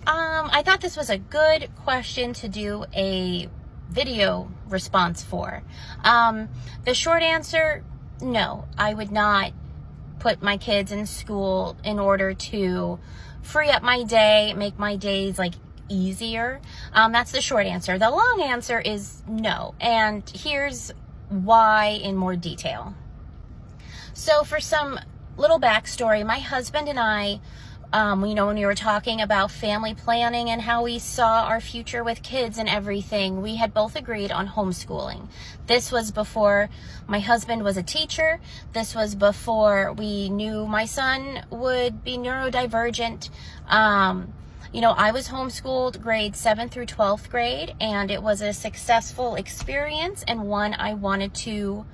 I thought this was a good question to do a video response for. The short answer, no, I would not put my kids in school in order to free up my day, make my days like easier. That's the short answer. The long answer is no. And here's why in more detail. So for some little backstory, my husband and I, when we were talking about family planning and how we saw our future with kids and everything, we had both agreed on homeschooling. This was before my husband was a teacher. This was before we knew my son would be neurodivergent. I was homeschooled grades 7th through 12th grade, and it was a successful experience and one I wanted to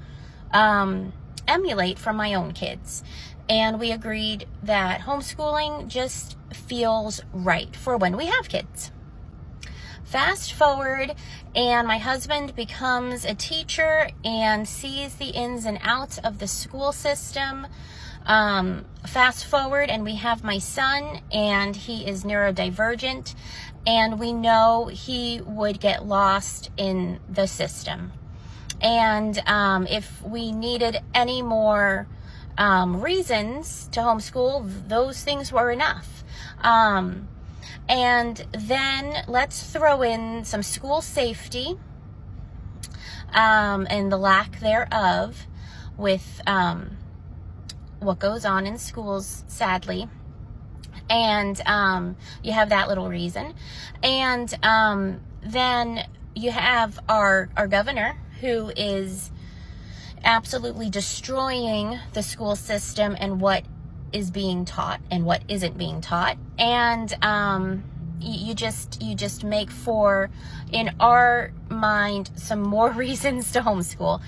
emulate from my own kids. And we agreed that homeschooling just feels right for when we have kids. Fast forward, and my husband becomes a teacher and sees the ins and outs of the school system. Fast forward, and we have my son, and he is neurodivergent, and we know he would get lost in the system. And if we needed any more reasons to homeschool, those things were enough. And then let's throw in some school safety and the lack thereof with what goes on in schools, sadly. And you have that little reason. And then you have our governor, who is absolutely destroying the school system and what is being taught and what isn't being taught. And you just make for, in our mind, some more reasons to homeschool.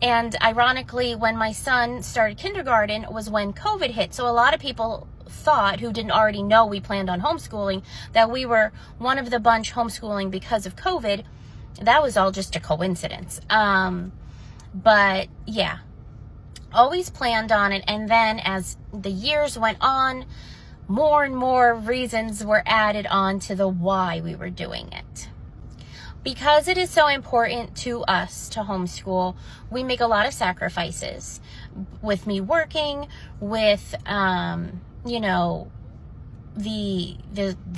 And ironically, when my son started kindergarten was when COVID hit. So a lot of people thought, who didn't already know we planned on homeschooling, that we were one of the bunch homeschooling because of COVID. That was all just a coincidence. But yeah, always planned on it. And then as the years went on, more and more reasons were added on to the why we were doing it. Because it is so important to us to homeschool, we make a lot of sacrifices. With me working, with, the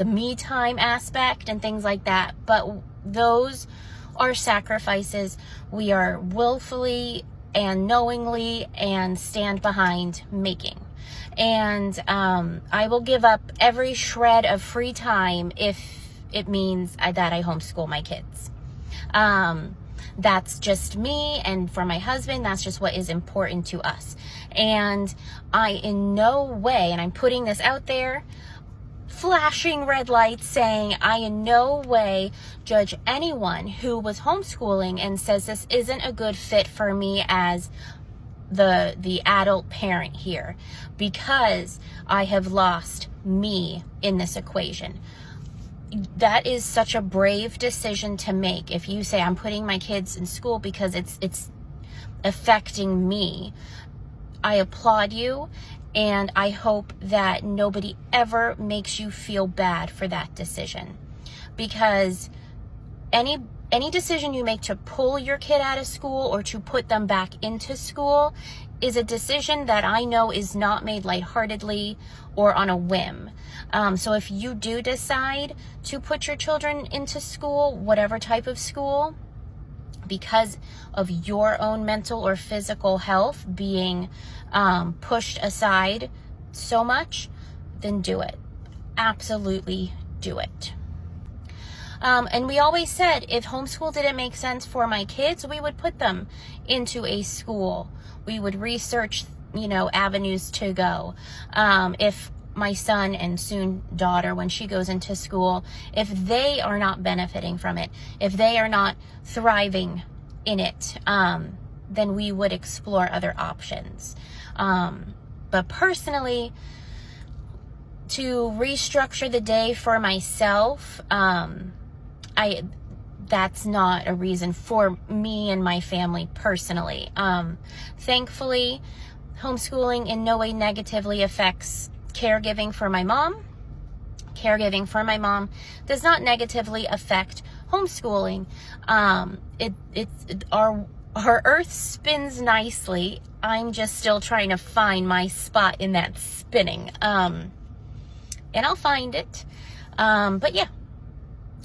me time aspect and things like that. But those are sacrifices we are willfully and knowingly and stand behind making. And I will give up every shred of free time if it means that I homeschool my kids. That's just me, and for my husband, that's just what is important to us. And I in no way, and I'm putting this out there, flashing red lights, saying I in no way judge anyone who was homeschooling and says this isn't a good fit for me as the adult parent here, because I have lost me in this equation. That is such a brave decision to make. If you say I'm putting my kids in school because it's affecting me, I applaud you. And I hope that nobody ever makes you feel bad for that decision. Because any decision you make to pull your kid out of school or to put them back into school is a decision that I know is not made lightheartedly or on a whim. So if you do decide to put your children into school, whatever type of school, because of your own mental or physical health being pushed aside so much, then do it. Absolutely do it. And we always said if homeschool didn't make sense for my kids, we would put them into a school. We would research, avenues to go. If my son and soon daughter, when she goes into school, if they are not benefiting from it, if they are not thriving in it, then we would explore other options. But personally, to restructure the day for myself, that's not a reason for me and my family personally. Thankfully, homeschooling in no way negatively affects caregiving for my mom, caregiving for my mom does not negatively affect homeschooling. Our earth spins nicely. I'm just still trying to find my spot in that spinning. And I'll find it. But yeah.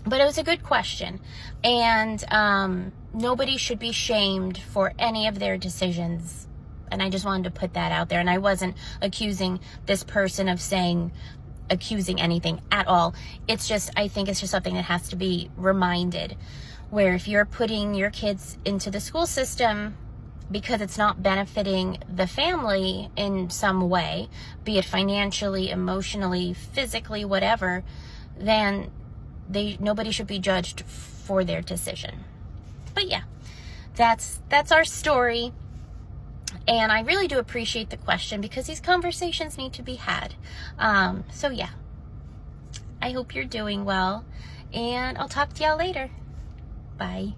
But it was a good question. And nobody should be shamed for any of their decisions. And I just wanted to put that out there. And I wasn't accusing this person of accusing anything at all. It's just, I think it's just something that has to be reminded, where if you're putting your kids into the school system because it's not benefiting the family in some way, be it financially, emotionally, physically, whatever, then nobody should be judged for their decision. But yeah, that's our story. And I really do appreciate the question, because these conversations need to be had. So yeah, I hope you're doing well, and I'll talk to y'all later. Bye.